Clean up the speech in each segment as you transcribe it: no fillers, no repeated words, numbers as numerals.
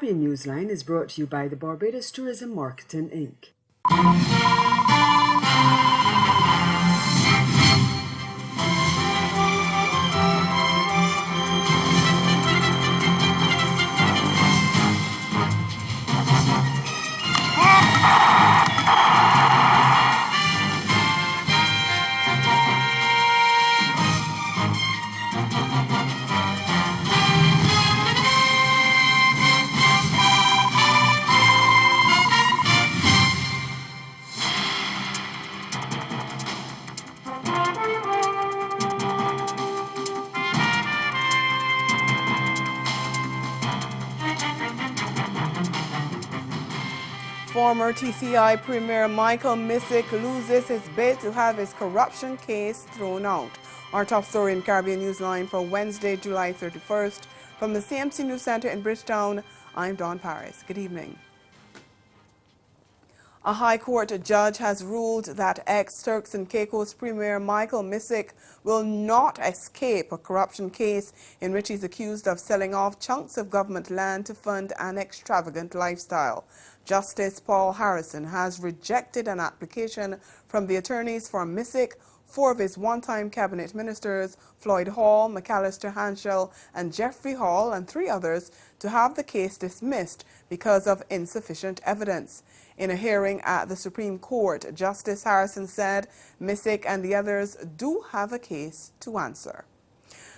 Caribbean Newsline is brought to you by the Barbados Tourism Marketing Inc. Former TCI Premier Michael Missick loses his bid to have his corruption case thrown out. Our top story in Caribbean Newsline for Wednesday, July 31st. From the CMC News Center in Bridgetown, I'm Dawn Paris. Good evening. A High Court judge has ruled that ex-Turks and Caicos Premier Michael Missick will not escape a corruption case in which he's accused of selling off chunks of government land to fund an extravagant lifestyle. Justice Paul Harrison has rejected an application from the attorneys for Missick, four of his one-time cabinet ministers, Floyd Hall, McAllister Hanschel, and Jeffrey Hall, and three others, to have the case dismissed because of insufficient evidence. In a hearing at the Supreme Court, Justice Harrison said Missick and the others do have a case to answer.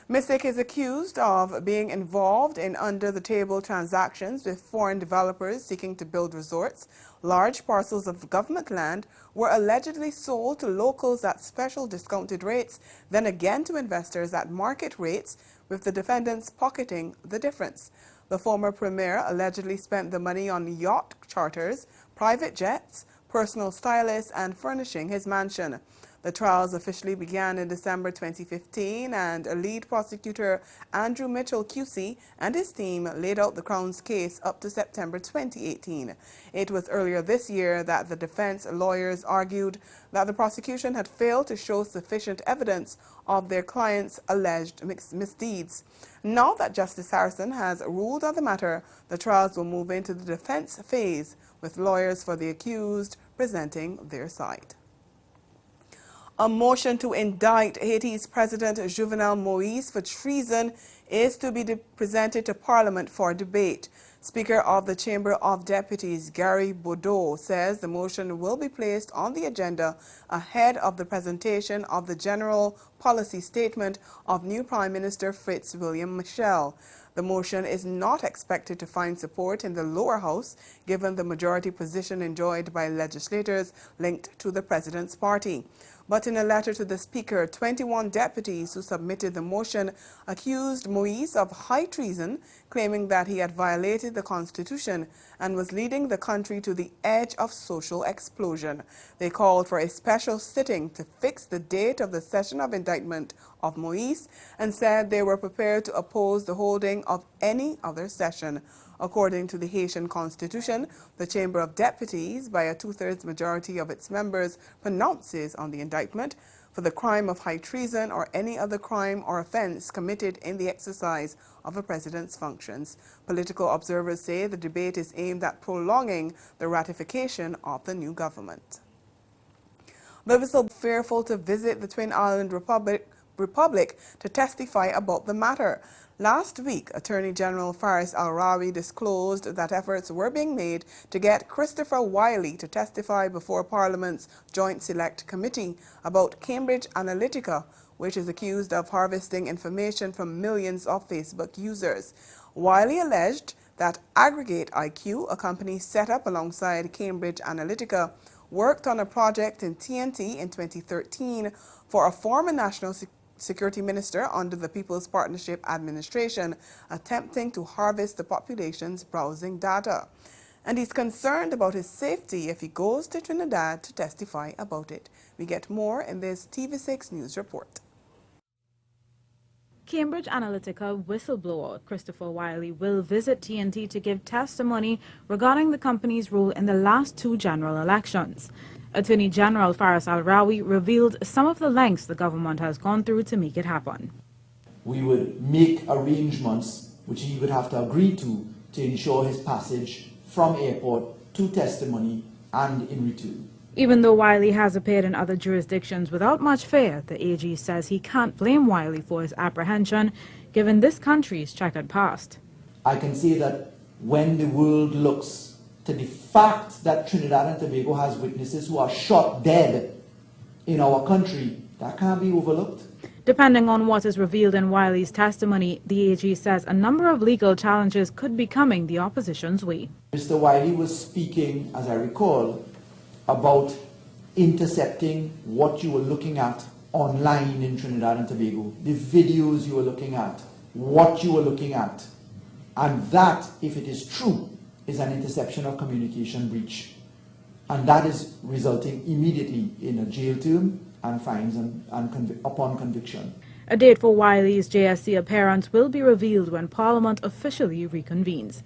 Missick is accused of being involved in under-the-table transactions with foreign developers seeking to build resorts. Large parcels of government land were allegedly sold to locals at special discounted rates, then again to investors at market rates, with the defendants pocketing the difference. The former premier allegedly spent the money on yacht charters, private jets, personal stylists, and furnishing his mansion. The trials officially began in December 2015, and a lead prosecutor, Andrew Mitchell QC, and his team laid out the Crown's case up to September 2018. It was earlier this year that the defense lawyers argued that the prosecution had failed to show sufficient evidence of their client's alleged misdeeds. Now that Justice Harrison has ruled on the matter, the trials will move into the defense phase, with lawyers for the accused presenting their side. A motion to indict Haiti's President Jovenel Moïse for treason is to be presented to Parliament for debate. Speaker of the Chamber of Deputies, Gary Boudreau, says the motion will be placed on the agenda ahead of the presentation of the general policy statement of new Prime Minister Fitzwilliam Michel. The motion is not expected to find support in the lower house, given the majority position enjoyed by legislators linked to the president's party. But in a letter to the Speaker, 21 deputies who submitted the motion accused Moïse of high treason, claiming that he had violated the Constitution and was leading the country to the edge of social explosion. They called for a special sitting to fix the date of the session of indictment of Moïse and said they were prepared to oppose the holding of any other session. According to the Haitian Constitution, the Chamber of Deputies, by a two-thirds majority of its members, pronounces on the indictment for the crime of high treason or any other crime or offense committed in the exercise of a president's functions. Political observers say the debate is aimed at prolonging the ratification of the new government. The whistleblower fearful to visit the Twin Island Republic to testify about the matter. Last week, Attorney General Faris Al-Rawi disclosed that efforts were being made to get Christopher Wiley to testify before Parliament's Joint Select Committee about Cambridge Analytica, which is accused of harvesting information from millions of Facebook users. Wiley alleged that Aggregate IQ, a company set up alongside Cambridge Analytica, worked on a project in TNT in 2013 for a former national security minister under the People's Partnership Administration, attempting to harvest the population's browsing data. And he's concerned about his safety if he goes to Trinidad to testify about it. We get more in this TV6 News report. Cambridge Analytica whistleblower Christopher Wiley will visit TNT to give testimony regarding the company's role in the last two general elections. Attorney General Faris Al-Rawi revealed some of the lengths the government has gone through to make it happen. We would make arrangements which he would have to agree to to ensure his passage from airport to testimony and in return. Even though Wiley has appeared in other jurisdictions without much fear, the AG says he can't blame Wiley for his apprehension, given this country's checkered past. I can say that when the world looks to the fact that Trinidad and Tobago has witnesses who are shot dead in our country, that can't be overlooked. Depending on what is revealed in Wiley's testimony, the AG says a number of legal challenges could be coming the opposition's way. Mr. Wiley was speaking, as I recall, about intercepting what you were looking at online in Trinidad and Tobago, the videos you were looking at, what you were looking at. And that, if it is true, is an interception of communication breach. And that is resulting immediately in a jail term and fines upon conviction. A date for Wiley's JSC appearance will be revealed when Parliament officially reconvenes.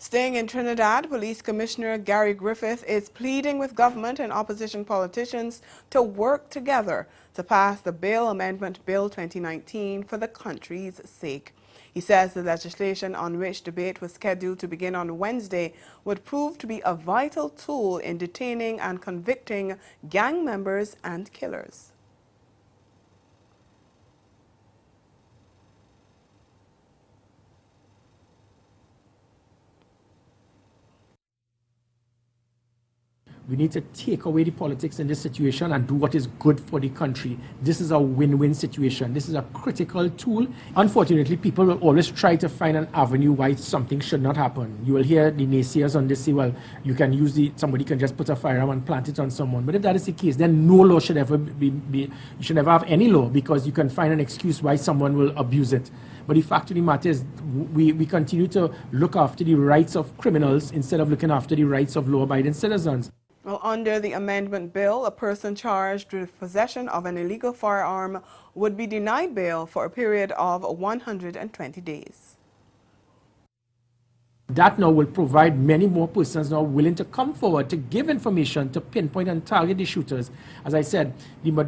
Staying in Trinidad, Police Commissioner Gary Griffith is pleading with government and opposition politicians to work together to pass the Bail Amendment Bill 2019 for the country's sake. He says the legislation on which debate was scheduled to begin on Wednesday would prove to be a vital tool in detaining and convicting gang members and killers. We need to take away the politics in this situation and do what is good for the country. This is a win-win situation. This is a critical tool. Unfortunately, people will always try to find an avenue why something should not happen. You will hear the naysayers on this say, well, you can use somebody can just put a firearm and plant it on someone. But if that is the case, then no law should ever you should never have any law, because you can find an excuse why someone will abuse it. But the fact of the matter is, we continue to look after the rights of criminals instead of looking after the rights of law-abiding citizens. Well, under the amendment bill, a person charged with possession of an illegal firearm would be denied bail for a period of 120 days. That now will provide many more persons now willing to come forward to give information to pinpoint and target the shooters. As I said,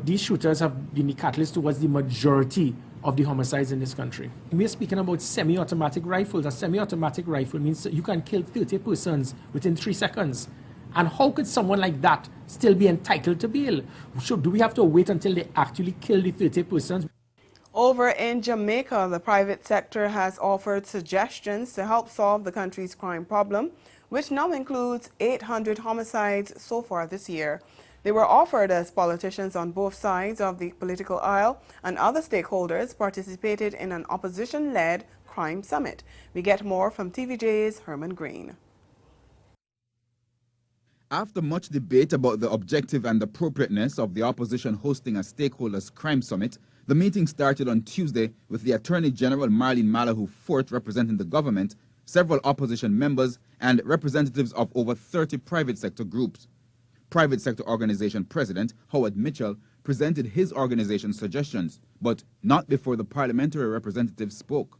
these shooters have been the catalyst towards the majority of the homicides in this country. We are speaking about semi-automatic rifles. A semi-automatic rifle means you can kill 30 persons within 3 seconds. And how could someone like that still be entitled to bail? Do we have to wait until they actually kill the 30 persons? Over in Jamaica, the private sector has offered suggestions to help solve the country's crime problem, which now includes 800 homicides so far this year. They were offered as politicians on both sides of the political aisle and other stakeholders participated in an opposition-led crime summit. We get more from TVJ's Herman Green. After much debate about the objective and appropriateness of the opposition hosting a stakeholders crime summit, the meeting started on Tuesday with the Attorney General Marlene Malahoo Fort representing the government, several opposition members, and representatives of over 30 private sector groups. Private sector organization President Howard Mitchell presented his organization's suggestions, but not before the parliamentary representatives spoke.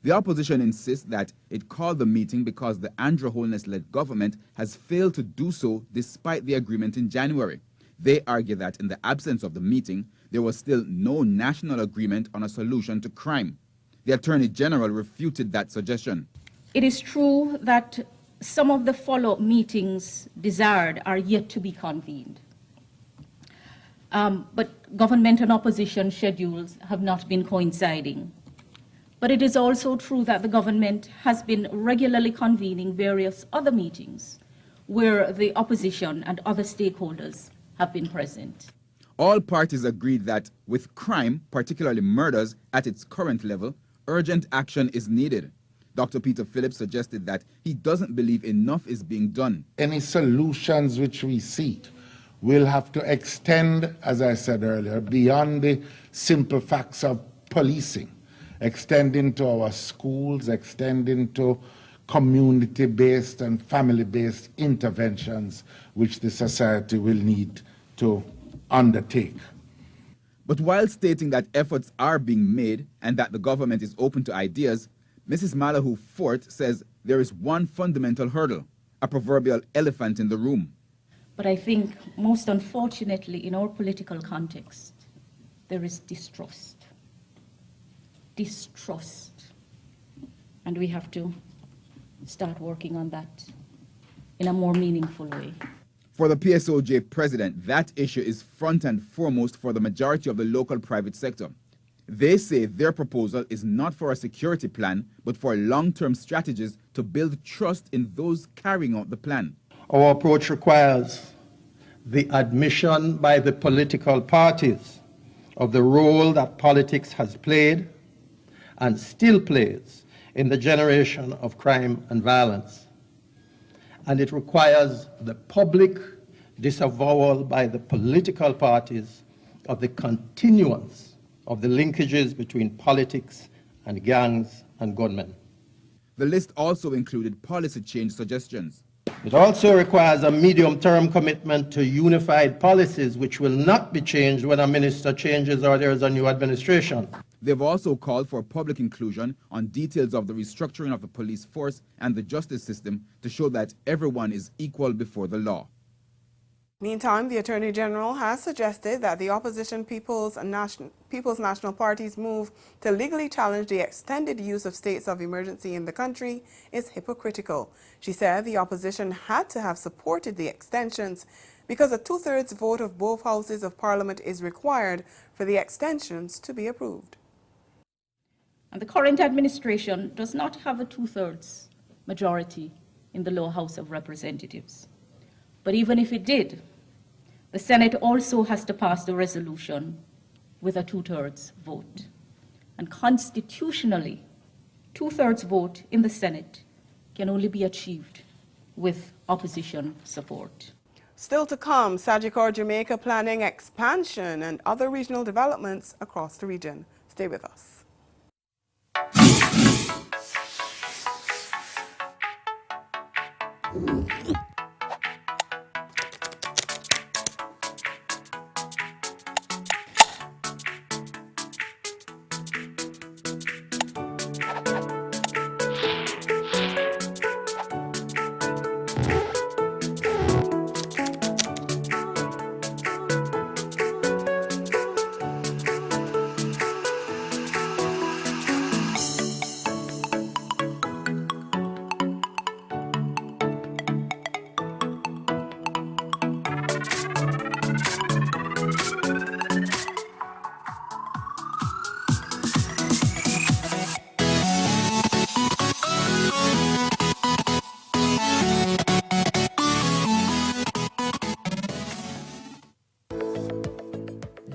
The opposition insists that it called the meeting because the Andrew Holness-led government has failed to do so despite the agreement in January. They argue that in the absence of the meeting, there was still no national agreement on a solution to crime. The Attorney General refuted that suggestion. It is true that some of the follow-up meetings desired are yet to be convened. But government and opposition schedules have not been coinciding. But it is also true that the government has been regularly convening various other meetings where the opposition and other stakeholders have been present. All parties agreed that with crime, particularly murders, at its current level, urgent action is needed. Dr. Peter Phillips suggested that he doesn't believe enough is being done. Any solutions which we seek will have to extend, as I said earlier, beyond the simple facts of policing. Extend into our schools, extend into community-based and family-based interventions which the society will need to undertake. But while stating that efforts are being made and that the government is open to ideas, Mrs. Malahoo Fort says there is one fundamental hurdle, a proverbial elephant in the room. But I think most unfortunately in our political context, there is distrust. And we have to start working on that in a more meaningful way. For the PSOJ president, that issue is front and foremost for the majority of the local private sector. They say their proposal is not for a security plan, but for long-term strategies to build trust in those carrying out the plan. Our approach requires the admission by the political parties of the role that politics has played and still plays in the generation of crime and violence. And it requires the public disavowal by the political parties of the continuance of the linkages between politics and gangs and gunmen. The list also included policy change suggestions. It also requires a medium-term commitment to unified policies which will not be changed when a minister changes or there is a new administration. They've also called for public inclusion on details of the restructuring of the police force and the justice system to show that everyone is equal before the law. Meantime, the Attorney General has suggested that the opposition People's National Party's move to legally challenge the extended use of states of emergency in the country is hypocritical. She said the opposition had to have supported the extensions because a two-thirds vote of both houses of Parliament is required for the extensions to be approved. And the current administration does not have a two-thirds majority in the lower House of Representatives. But even if it did, the Senate also has to pass the resolution with a two-thirds vote. And constitutionally, two-thirds vote in the Senate can only be achieved with opposition support. Still to come, Sagicor Jamaica planning expansion and other regional developments across the region. Stay with us.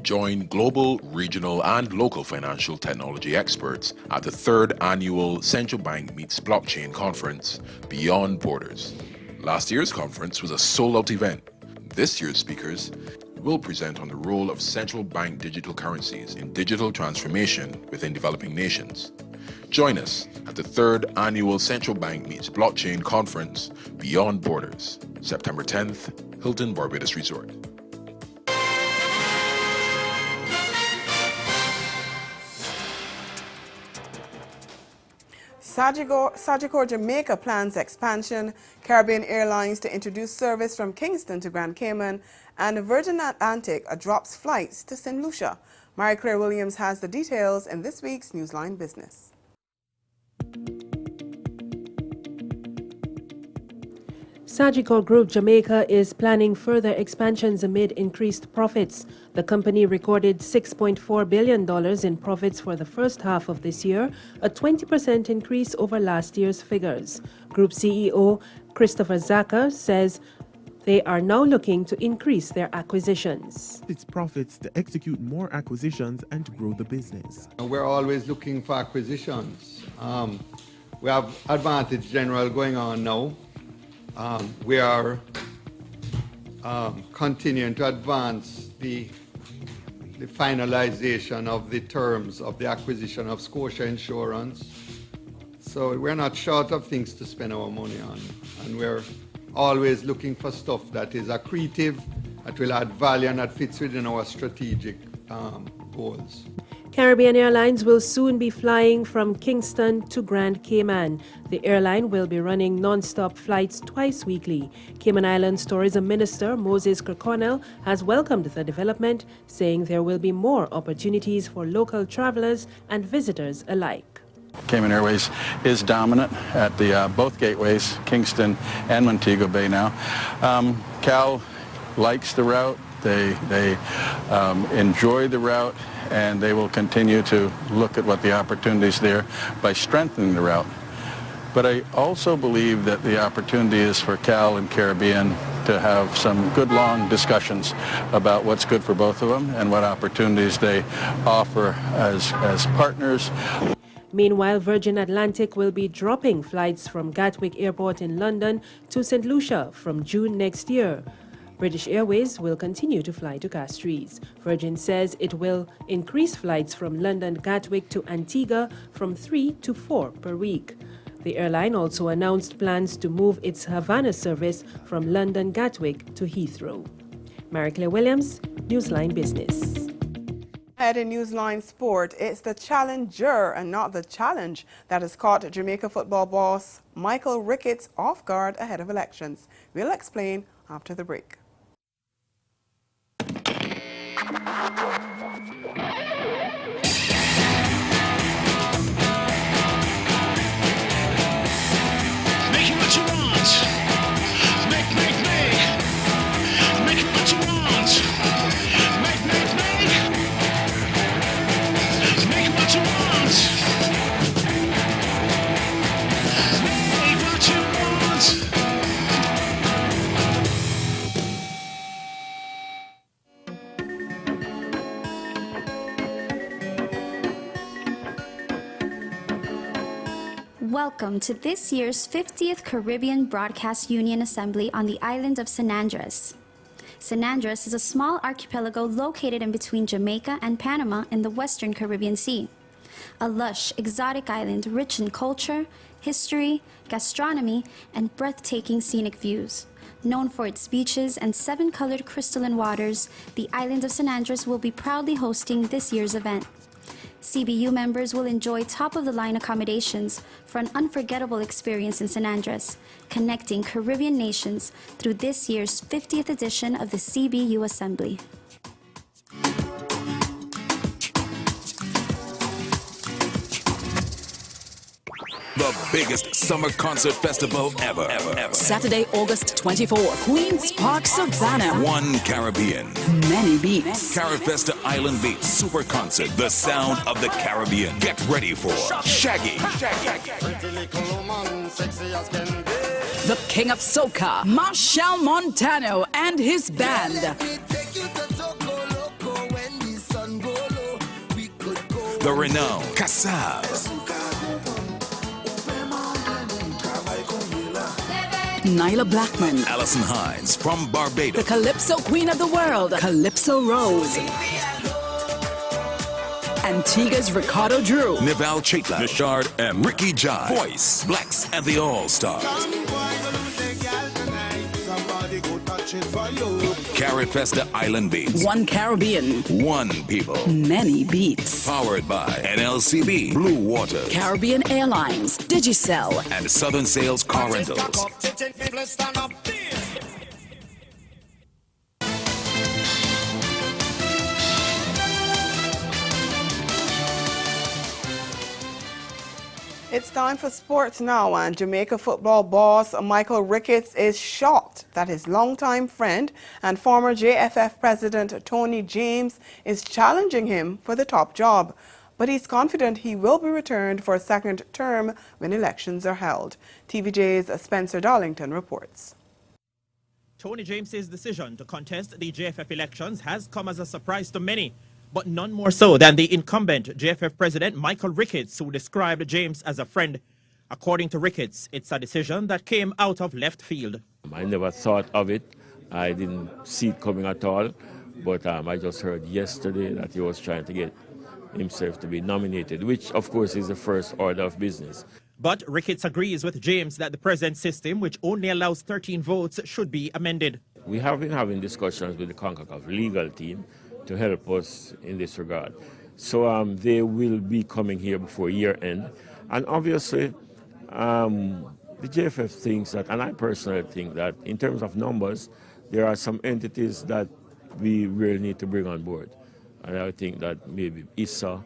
Join global, regional, and local financial technology experts at the 3rd Annual Central Bank Meets Blockchain Conference, Beyond Borders. Last year's conference was a sold-out event. This year's speakers will present on the role of central bank digital currencies in digital transformation within developing nations. Join us at the 3rd Annual Central Bank Meets Blockchain Conference, Beyond Borders, September 10th, Hilton Barbados Resort. Sagicor Jamaica plans expansion, Caribbean Airlines to introduce service from Kingston to Grand Cayman, and Virgin Atlantic drops flights to St. Lucia. Marie-Claire Williams has the details in this week's Newsline Business. Sagicor Group Jamaica is planning further expansions amid increased profits. The company recorded $6.4 billion in profits for the first half of this year, a 20% increase over last year's figures. Group CEO Christopher Zaka says they are now looking to increase their acquisitions. Its profits to execute more acquisitions and to grow the business. We're always looking for acquisitions. We have Advantage General going on now. We are continuing to advance the finalization of the terms of the acquisition of Scotia Insurance. So we're not short of things to spend our money on. And we're always looking for stuff that is accretive, that will add value, and that fits within our strategic goals. Caribbean Airlines will soon be flying from Kingston to Grand Cayman. The airline will be running non-stop flights twice weekly. Cayman Islands Tourism Minister Moses Kirkconnell has welcomed the development, saying there will be more opportunities for local travelers and visitors alike. Cayman Airways is dominant at the both gateways, Kingston and Montego Bay now. Cal likes the route. They enjoy the route, and they will continue to look at what the opportunities there by strengthening the route. But I also believe that the opportunity is for Cal and Caribbean to have some good long discussions about what's good for both of them and what opportunities they offer as partners. Meanwhile, Virgin Atlantic will be dropping flights from Gatwick Airport in London to St. Lucia from June next year. British Airways will continue to fly to Castries. Virgin says it will increase flights from London Gatwick to Antigua from 3 to 4 per week. The airline also announced plans to move its Havana service from London Gatwick to Heathrow. Mary-Claire Williams, Newsline Business. Ahead in Newsline Sport, it's the challenger and not the challenge that has caught Jamaica football boss Michael Ricketts off guard ahead of elections. We'll explain after the break. Welcome to this year's 50th Caribbean Broadcast Union Assembly on the island of San Andres. San Andres is a small archipelago located in between Jamaica and Panama in the Western Caribbean Sea. A lush, exotic island rich in culture, history, gastronomy, and breathtaking scenic views. Known for its beaches and 7-colored crystalline waters, the island of San Andres will be proudly hosting this year's event. CBU members will enjoy top-of-the-line accommodations for an unforgettable experience in San Andres, connecting Caribbean nations through this year's 50th edition of the CBU Assembly. The biggest summer concert festival ever. Saturday, August 24th, Queen's Park, Savannah. One Caribbean. Many beats. CaribFesta Island Beats Super Concert. The sound of the Caribbean. Get ready for Shaggy. The King of Soca, Marshall Montano and his band. The renowned Kassav. Nyla Blackman. Alison Hines from Barbados. The Calypso Queen of the World, Calypso Rose. Antigua's Ricardo Drew. Nival Chetla. Nishard and Ricky Jai. Voice. Blacks and the All-Stars. CaribFesta Island Beats. One Caribbean. One people. Many beats. Powered by NLCB, Blue Water, Caribbean Airlines, Digicel, and Southern Sales Car Rentals. It's time for sports now, and Jamaica football boss Michael Ricketts is shocked that his longtime friend and former JFF president Tony James is challenging him for the top job. But he's confident he will be returned for a second term when elections are held. TVJ's Spencer Darlington reports. Tony James's decision to contest the JFF elections has come as a surprise to many, but none more so than the incumbent JFF president Michael Ricketts, who described James as a friend. According to Ricketts, it's a decision that came out of left field. I never thought of it. I didn't see it coming at all. But I just heard yesterday that he was trying to get himself to be nominated, which of course is the first order of business. But Ricketts agrees with James that the present system, which only allows 13 votes, should be amended. We have been having discussions with the CONCACAF legal team to help us in this regard. So they will be coming here before year end. And obviously, the JFF thinks that, and I personally think that in terms of numbers, there are some entities that we really need to bring on board. And I think that maybe ISA,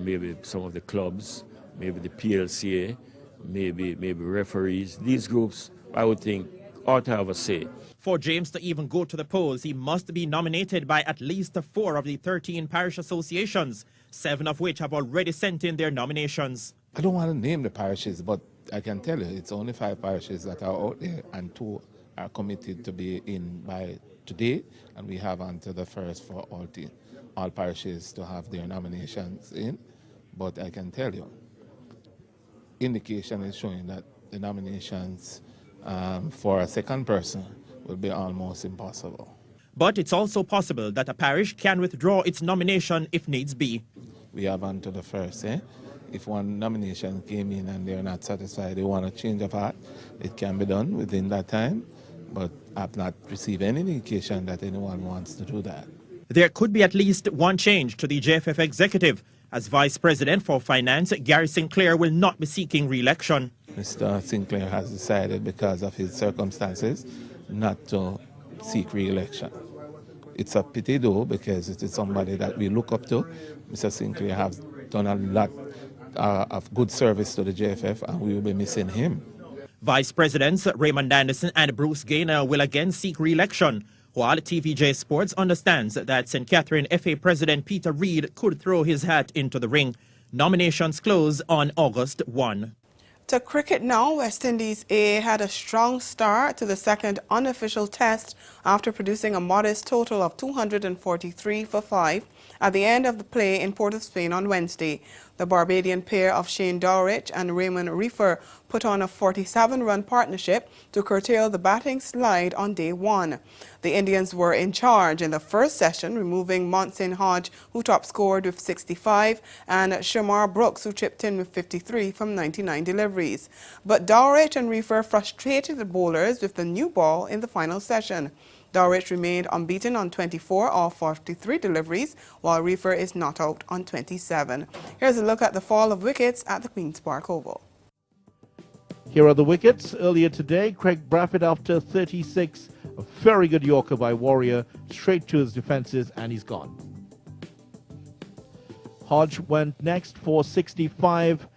maybe some of the clubs, maybe the PLCA, maybe referees. These groups, I would think, ought to have a say. For James to even go to the polls, he must be nominated by at least 4 of the 13 parish associations, 7 of which have already sent in their nominations. I don't want to name the parishes, but I can tell you it's only 5 parishes that are out there, and 2 are committed to be in by today, and we have until the 1st for all parishes to have their nominations in. But I can tell you, indication is showing that the nominations for a second person will be almost impossible. But it's also possible that a parish can withdraw its nomination if needs be. We have until the 1st. If one nomination came in and they're not satisfied, they want a change of heart, it can be done within that time. But I've not received any indication that anyone wants to do that. There could be at least one change to the JFF executive, as Vice President for Finance, Gary Sinclair will not be seeking re-election. Mr. Sinclair has decided, because of his circumstances, not to seek re-election. It's a pity though, because it is somebody that we look up to. Mr. Sinclair has done a lot of good service to the JFF, and we will be missing him. Vice Presidents Raymond Anderson and Bruce Gaynor will again seek re-election, while TVJ Sports understands that St. Catherine FA President Peter Reid could throw his hat into the ring. Nominations close on August 1. To cricket now, West Indies A had a strong start to the second unofficial test after producing a modest total of 243 for 5 at the end of the play in Port of Spain on Wednesday. The Barbadian pair of Shane Dowrich and Raymond Reefer put on a 47-run partnership to curtail the batting slide on day 1. The Indians were in charge in the first session, removing Monson Hodge, who top scored with 65, and Shamar Brooks, who chipped in with 53 from 99 deliveries. But Dowrich and Reefer frustrated the bowlers with the new ball in the final session. Dowrich remained unbeaten on 24 of 43 deliveries, while Reefer is not out on 27. Here's a look at the fall of wickets at the Queen's Park Oval. Here are the wickets. Earlier today, Craig Braffett after 36, a very good Yorker by Warrior, straight to his defences, and he's gone. Hodge went next for 65,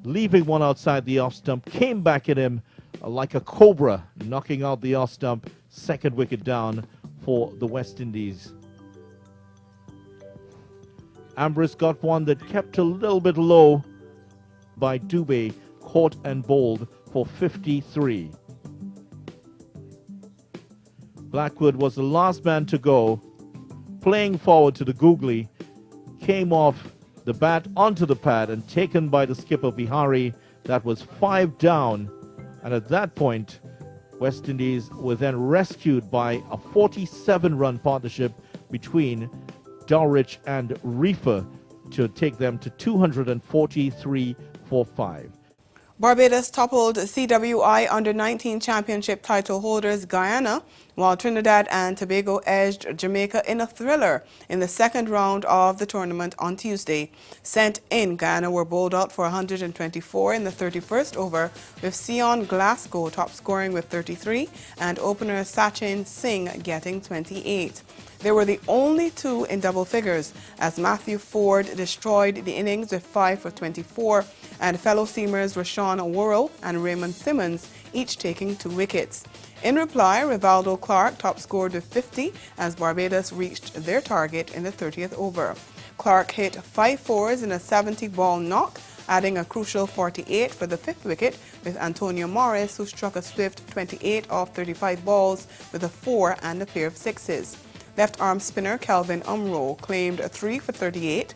leaving one outside the off stump, came back at him like a cobra, knocking out the off stump. Second wicket down for the West Indies. Ambrose got one that kept a little bit low by Dubé, caught and bowled for 53. Blackwood was the last man to go, playing forward to the googly, came off the bat onto the pad and taken by the skipper Bihari. That was 5 down, and at that point West Indies were then rescued by a 47-run partnership between Dowrich and Reefer to take them to 243 for 5. Barbados toppled CWI Under-19 Championship title holders Guyana, while Trinidad and Tobago edged Jamaica in a thriller in the second round of the tournament on Tuesday. Sent in, Guyana were bowled out for 124 in the 31st over, with Sion Glasgow top scoring with 33 and opener Sachin Singh getting 28. They were the only 2 in double figures, as Matthew Ford destroyed the innings with 5 for 24, and fellow seamers Rashawn Worrell and Raymond Simmons each taking 2 wickets. In reply, Rivaldo Clark top scored with 50 as Barbados reached their target in the 30th over. Clark hit 5 fours in a 70-ball knock, adding a crucial 48 for the 5th wicket, with Antonio Morris, who struck a swift 28 off 35 balls with a 4 and a pair of 6s. Left-arm spinner Kelvin Umroh claimed a 3 for 38.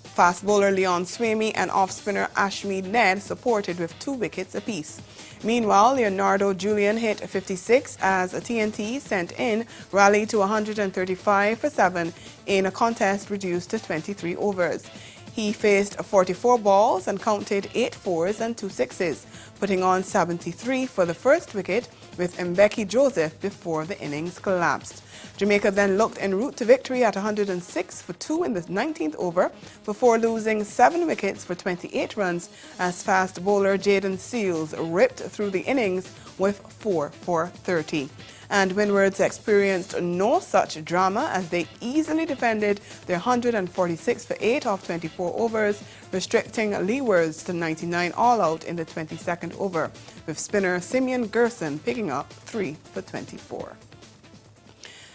Fast bowler Leon Swamy and off-spinner Ashmead Ned supported with 2 wickets apiece. Meanwhile, Leonardo Julian hit 56 as a TNT sent in rallied to 135 for 7 in a contest reduced to 23 overs. He faced 44 balls and counted 8 fours and 2 6s, putting on 73 for the first wicket with Mbeki Joseph before the innings collapsed. Jamaica then looked en route to victory at 106 for 2 in the 19th over before losing 7 wickets for 28 runs as fast bowler Jaden Seals ripped through the innings with 4 for 30. And Windwards experienced no such drama as they easily defended their 146 for 8 off 24 overs, restricting Leewards to 99 all-out in the 22nd over, with spinner Simeon Gerson picking up 3 for 24.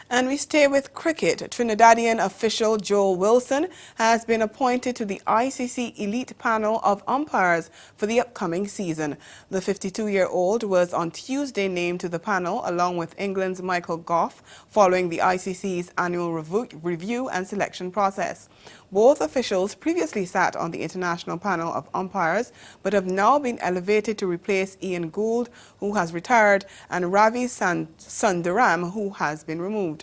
And we stay with cricket. Trinidadian official Joel Wilson has been appointed to the ICC elite panel of umpires for the upcoming season. The 52-year-old was on Tuesday named to the panel along with England's Michael Goff following the ICC's annual review and selection process. Both officials previously sat on the international panel of umpires but have now been elevated to replace Ian Gould, who has retired, and Ravi Sundaram, who has been removed.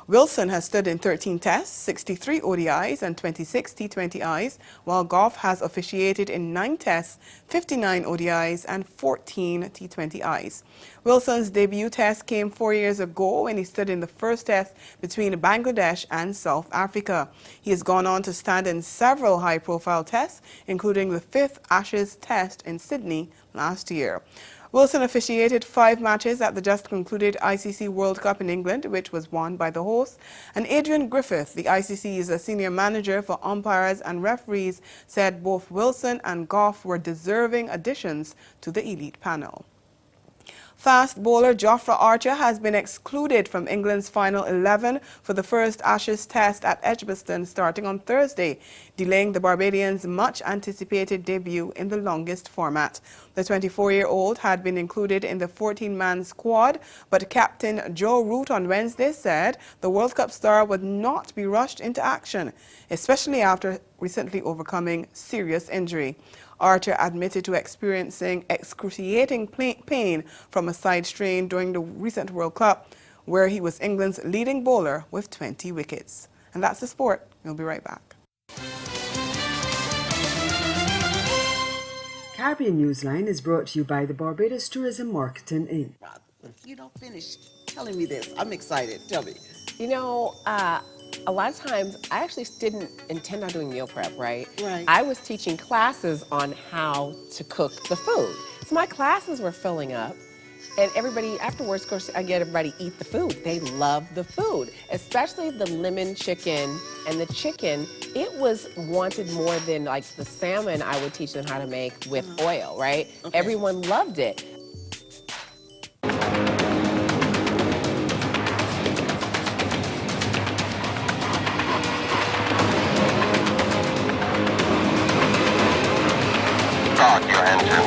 Wilson has stood in 13 tests, 63 ODIs and 26 T20Is, while Goff has officiated in 9 tests, 59 ODIs and 14 T20Is. Wilson's debut test came 4 years ago when he stood in the first test between Bangladesh and South Africa. He has gone on to stand in several high-profile tests, including the 5th Ashes Test in Sydney last year. Wilson officiated 5 matches at the just-concluded ICC World Cup in England, which was won by the hosts. And Adrian Griffith, the ICC's senior manager for umpires and referees, said both Wilson and Goff were deserving additions to the elite panel. Fast bowler Jofra Archer has been excluded from England's final 11 for the first Ashes Test at Edgbaston starting on Thursday, delaying the Barbadians' much-anticipated debut in the longest format. The 24-year-old had been included in the 14-man squad, but Captain Joe Root on Wednesday said the World Cup star would not be rushed into action, especially after recently overcoming serious injury. Archer admitted to experiencing excruciating pain from a side strain during the recent World Cup, where he was England's leading bowler with 20 wickets. And that's the sport. We'll be right back. Caribbean Newsline is brought to you by the Barbados Tourism Marketing Inc. You don't finish telling me this. I'm excited. Tell me. You know, a lot of times I actually didn't intend on doing meal prep, right? Right. I was teaching classes on how to cook the food. So my classes were filling up, and everybody afterwards, of course, I get everybody eat the food. They love the food, especially the lemon chicken and the chicken. It was wanted more than like the salmon I would teach them how to make with oil, right? Okay. Everyone loved it. Start your engine.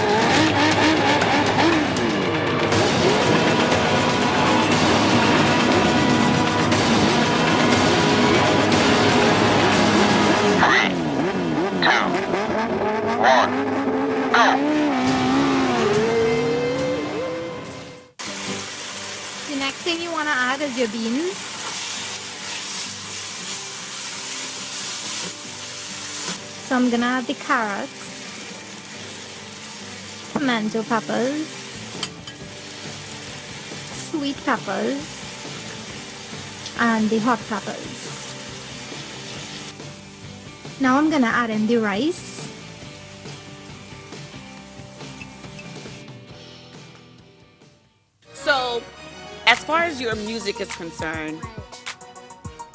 3, 2, 1, go! The next thing you want to add is your beans. So I'm gonna add the carrots, pimento peppers, sweet peppers, and the hot peppers. Now I'm gonna add in the rice. So, as far as your music is concerned,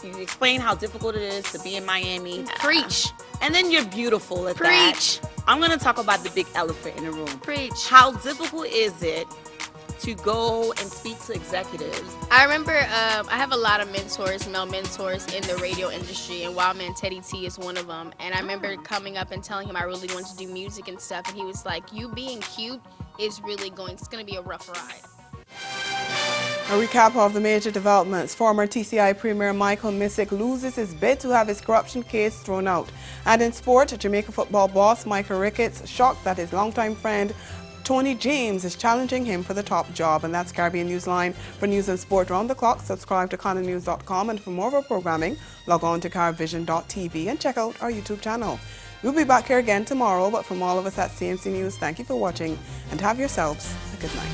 you explain how difficult it is to be in Miami. Preach. And then you're beautiful at Preach. that. I'm going to talk about the big elephant in the room. Preach. How difficult is it to go and speak to executives? I remember I have a lot of mentors, male mentors in the radio industry, and Wildman Teddy T is one of them. And I remember coming up and telling him I really wanted to do music and stuff, and he was like, you being cute is really it's going to be a rough ride. A recap of the major developments. Former TCI Premier Michael Missick loses his bid to have his corruption case thrown out. And in sport, Jamaica football boss Michael Ricketts shocked that his longtime friend Tony James is challenging him for the top job. And that's Caribbean Newsline. For news and sport round the clock, subscribe to CanadaNews.com, and for more of our programming, log on to CaribVision.tv and check out our YouTube channel. We'll be back here again tomorrow, but from all of us at CMC News, thank you for watching and have yourselves a good night.